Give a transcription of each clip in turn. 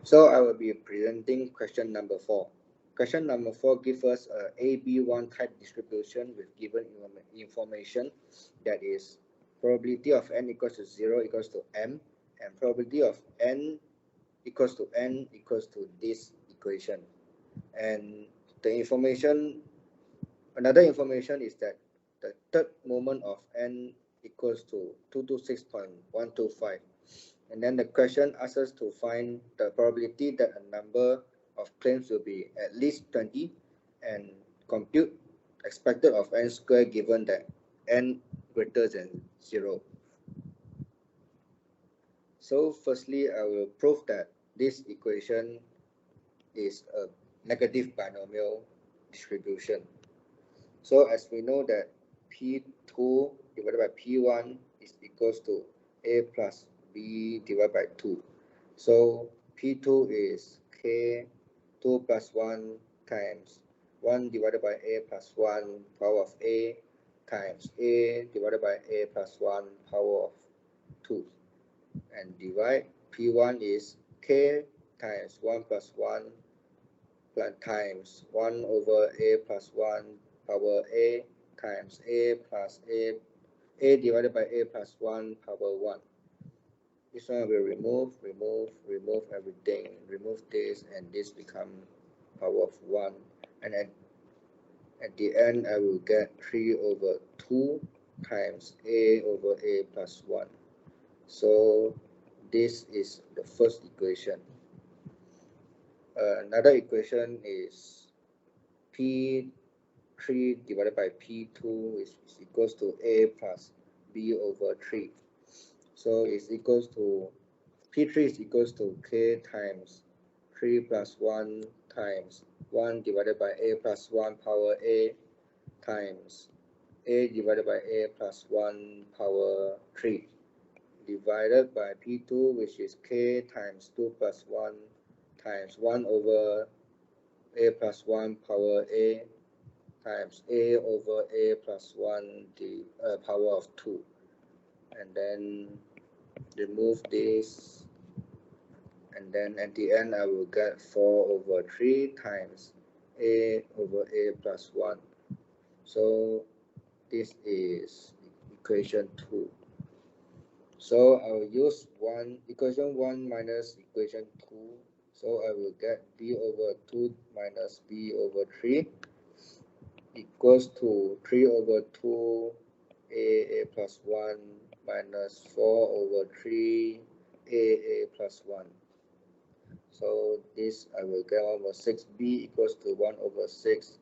So I will be presenting question number 4. Question number 4 gives us a AB1 type distribution with given information, that is probability of n equals to 0 equals to m, and probability of n equals to this equation. And the information, another information is that the third moment of n equals to 226.125. And then the question asks us to find the probability that a number of claims will be at least 20 and compute expected of n squared given that n greater than 0. So firstly, I will prove that this equation is a negative binomial distribution. So as we know that P2 divided by P1 is equals to A plus B divided by 2. So P2 is K2 plus 1 times 1 divided by A plus 1 power of A times A divided by A plus 1 power of 2. And divide P1 is K times 1 plus 1 plus times 1 over A plus 1 power A times A plus A divided by A plus 1 power 1. This one will remove everything, remove this, and this become power of 1. And at the end, I will get 3 over 2 times A over A plus 1. So this is the first equation. Another equation is P3 divided by P2, which is equals to A plus B over 3. So it's equals to P3 is equals to K times 3 plus 1 times 1 divided by A plus 1 power A times A divided by A plus 1 power 3 divided by P2, which is K times 2 plus 1 times 1 over A plus 1 power A times A over A plus 1 the power of 2. And then remove this, and then at the end I will get 4 over 3 times A over A plus 1. So this is equation 2. So I will use equation 1 minus equation 2. So I will get B over 2 minus B over 3 equals to 3 over 2 A plus 1 minus 4 over 3 A plus 1. So this I will get 1 over 6, B equals to 1 over 6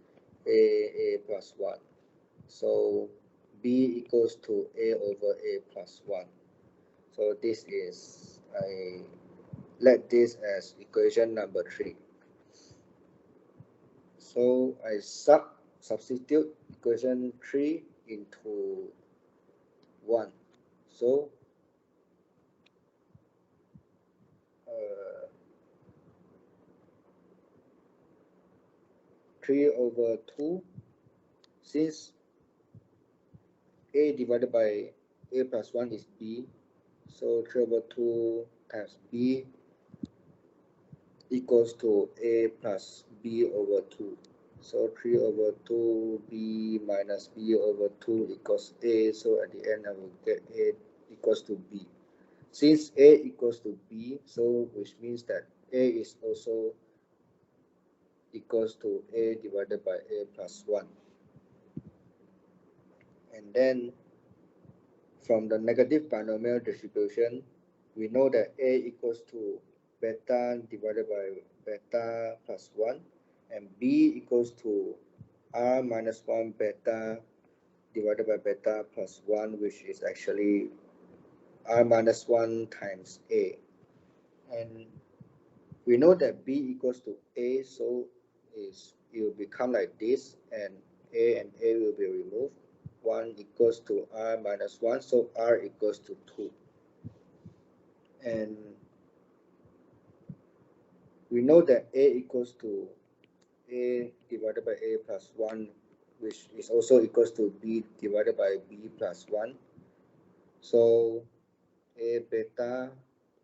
A plus 1. So B equals to A over A plus 1. So this is, I let this as equation number 3. So I substitute equation 3 into 1. So 3 over 2, since A divided by A plus 1 is B, so 3 over 2 times B equals to A plus B over 2. So 3 over 2 B minus B over 2 equals A. So at the end I will get A equals to B. Since A equals to B, so which means that A is also equals to A divided by A plus 1. And then from the negative binomial distribution, we know that A equals to beta divided by beta plus 1, and B equals to R minus 1 beta divided by beta plus 1, which is actually R minus 1 times A. And we know that B equals to A, so it will become like this, and A will be removed. 1 equals to R minus 1, so R equals to 2. And we know that A equals to A divided by A plus 1, which is also equals to B divided by B plus 1. So A beta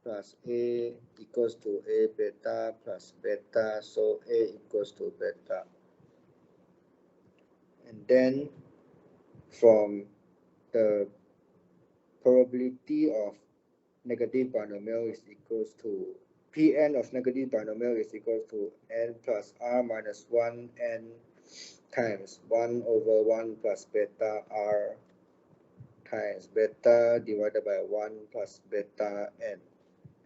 plus A equals to A beta plus beta, so A equals to beta. And then from the probability of negative binomial is equals to Pn of negative binomial is equals to n plus r minus 1 n times 1 over 1 plus beta r times beta divided by 1 plus beta n.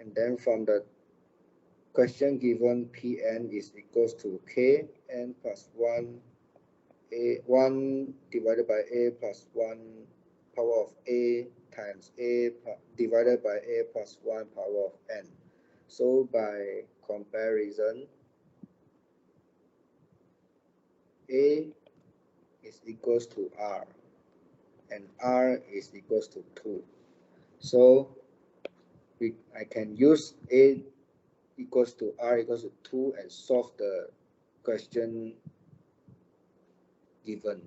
And then from the question given, Pn is equals to k n plus 1 a 1 divided by a plus 1 power of a times a divided by a plus 1 power of n. So by comparison, a is equals to r and r is equals to 2. So I can use a equals to r equals to 2 and solve the question given.